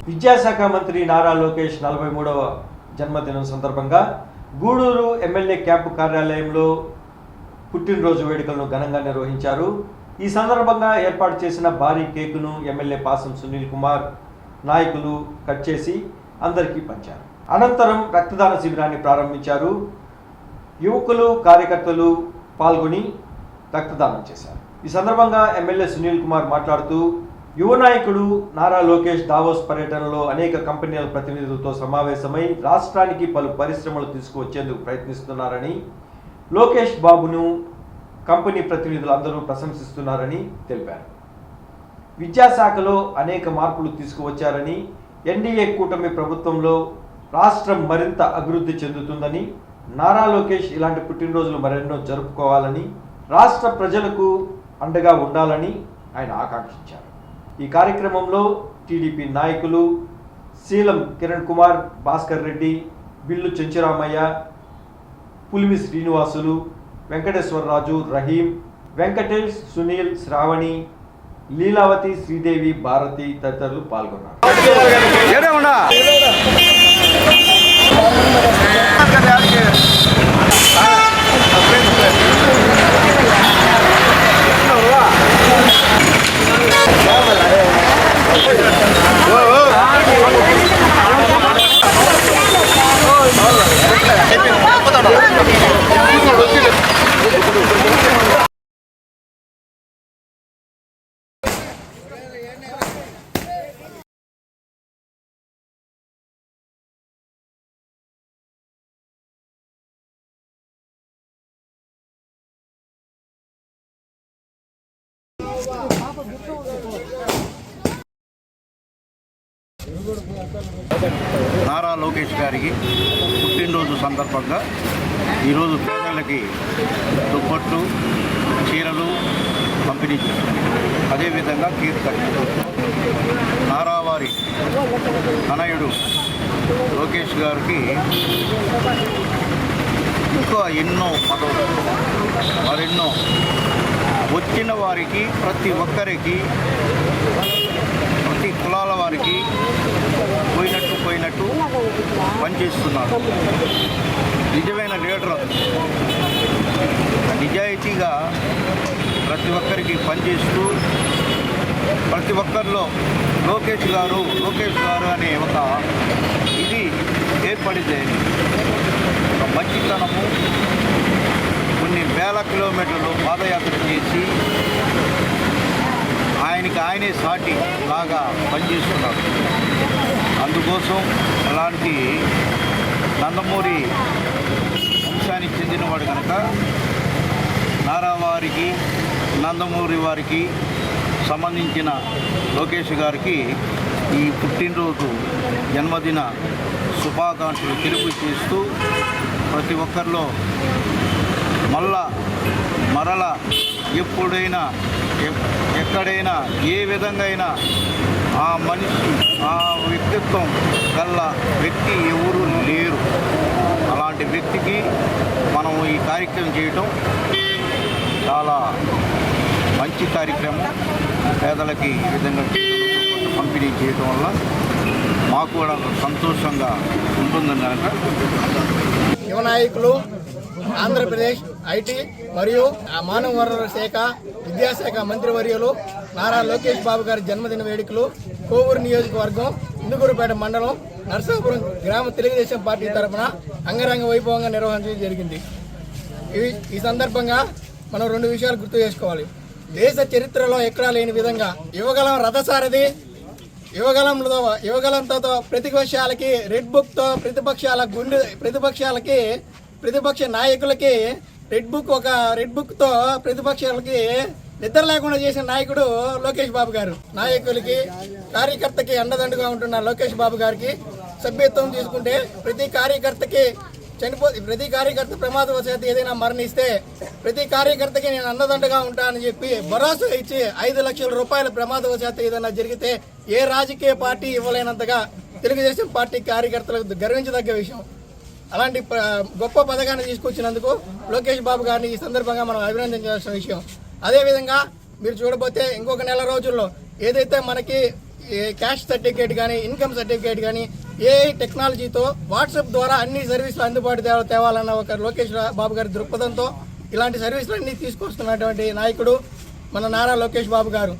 విద్యాశాఖ మంత్రి నారా లోకేష్ 43వ జన్మదినం సందర్భంగా గూడూరు ఎమ్మెల్యే క్యాంపు కార్యాలయంలో పుట్టినరోజు వేడుకలను ఘనంగా నిర్వహించారు. ఈ సందర్భంగా ఏర్పాటు చేసిన భారీ కేకును ఎమ్మెల్యే పాసం సునీల్ కుమార్ నాయకులు కట్ చేసి అందరికీ పంచారు. అనంతరం రక్తదాన శిబిరాన్ని ప్రారంభించారు. యువకులు కార్యకర్తలు పాల్గొని రక్తదానం చేశారు. ఈ సందర్భంగా ఎమ్మెల్యే సునీల్ కుమార్ మాట్లాడుతూ యువ నాయకుడు నారా లోకేష్ దావోస్ పర్యటనలో అనేక కంపెనీల ప్రతినిధులతో సమావేశమై రాష్ట్రానికి పలు పరిశ్రమలు తీసుకువచ్చేందుకు ప్రయత్నిస్తున్నారని, లోకేష్ బాబును కంపెనీ ప్రతినిధులు అందరూ ప్రశంసిస్తున్నారని తెలిపారు. విద్యాశాఖలో అనేక మార్పులు తీసుకువచ్చారని, ఎన్డీఏ కూటమి ప్రభుత్వంలో రాష్ట్రం మరింత అభివృద్ధి చెందుతుందని, నారా లోకేష్ ఇలాంటి పుట్టినరోజులు మరెన్నో జరుపుకోవాలని, రాష్ట్ర ప్రజలకు అండగా ఉండాలని ఆయన ఆకాంక్షించారు. ఈ కార్యక్రమంలో టీడీపీ నాయకులు శీలం కిరణ్ కుమార్, భాస్కర్ రెడ్డి, బిల్లు చెంచురామయ్య, పులిమి శ్రీనివాసులు, వెంకటేశ్వరరాజు, రహీం, వెంకటేష్, సునీల్, శ్రావణి, లీలావతి, శ్రీదేవి, భారతి తదితరులు పాల్గొన్నారు. నారా లోకేష్ గారికి పుట్టినరోజు సందర్భంగా ఈరోజు పేదలకి దుప్పట్లు, చీరలు పంపిణీ చేశారు. అదేవిధంగా కేక్ కట్. నారావారి తనయుడు లోకేష్ గారికి ఇంకా ఎన్నో పదవులు, మరెన్నో వచ్చిన వారికి ప్రతి ఒక్కరికి, ప్రతి కులాల వారికి పోయినట్టు పనిచేస్తున్నారు. నిజమైన లీడర్, నిజాయితీగా ప్రతి ఒక్కరికి పనిచేస్తూ ప్రతి ఒక్కరిలో లోకేష్ గారు అనే ఒక ఇది ఏర్పడితే ఒక మంచితనము, కొన్ని వేల కిలోమీటర్లు పాదయాత్ర చేసి ఆయనే సాటి లాగా పనిచేస్తున్నారు. అందుకోసం అలాంటి నందమూరి వంశానికి చెందినవాడు కనుక నారావారికి, నందమూరి వారికి సంబంధించిన లోకేష్ గారికి ఈ పుట్టినరోజు జన్మదిన శుభాకాంక్షలు తెలియజేస్తూ ప్రతి ఒక్కరిలో మరల ఎప్పుడైనా ఎక్కడైనా ఏ విధంగా అయినా ఆ మనిషి, ఆ వ్యక్తిత్వం గల్ల వ్యక్తి ఎవరు లేరు. అలాంటి వ్యక్తికి మనం ఈ కార్యక్రమం చేయటం చాలా మంచి కార్యక్రమం. పేదలకి ఈ విధంగా పంపిణీ చేయటం వల్ల మాకు కూడా సంతోషంగా ఉంటుందని కనుక యువ నాయకులు, ఆంధ్రప్రదేశ్ ఐటీ మరియు మానవ వనరుల శాఖ, విద్యాశాఖ మంత్రివర్యులు నారా లోకేష్ బాబు గారి జన్మదిన వేడుకలు కోవూరు నియోజకవర్గం, ఇందుకూరుపేట మండలం, నర్సాపురం గ్రామ తెలుగుదేశం పార్టీ తరఫున అంగరంగ వైభవంగా నిర్వహించడం జరిగింది. ఈ సందర్భంగా మనం రెండు విషయాలు గుర్తు చేసుకోవాలి. దేశ చరిత్రలో ఎక్కడా లేని విధంగా యువగలం రథసారథి, యువగలంతో ప్రతిపక్షాలకి రెడ్ బుక్తో ప్రతిపక్ష నాయకులకి రెడ్ బుక్తో ప్రతిపక్షాలకి నిద్ర లేకుండా చేసిన నాయకుడు లోకేష్ బాబు గారు. నాయకులకి, కార్యకర్తకి అండదండగా ఉంటున్న లోకేష్ బాబు గారికి సభ్యత్వం తీసుకుంటే ప్రతి కార్యకర్త ప్రమాదవశాత్తు ఏదైనా మరణిస్తే ప్రతి కార్యకర్తకి నేను అండదండగా ఉంటానని చెప్పి భరోసా ఇచ్చి 5 లక్షల రూపాయల ప్రమాదవశాత్తు ఏదైనా జరిగితే ఏ రాజకీయ పార్టీ ఇవ్వలేనంతగా తెలుగుదేశం పార్టీ కార్యకర్తలకు గర్వించదగ్గ విషయం. అలాంటి గొప్ప పథకాన్ని తీసుకొచ్చినందుకు లోకేష్ బాబు గారిని ఈ సందర్భంగా మనం అభినందించాల్సిన విషయం. అదేవిధంగా మీరు చూడబోతే ఇంకొక నెల రోజుల్లో ఏదైతే మనకి క్యాష్ సర్టిఫికేట్ కానీ, ఇన్కమ్ సర్టిఫికేట్ కానీ, ఏఐ టెక్నాలజీతో వాట్సాప్ ద్వారా అన్ని సర్వీసులు అందుబాటు తేవాలన్న ఒక లోకేష్ బాబు గారి దృక్పథంతో ఇలాంటి సర్వీసులన్నీ తీసుకొస్తున్నటువంటి నాయకుడు మన నారా లోకేష్ బాబు గారు.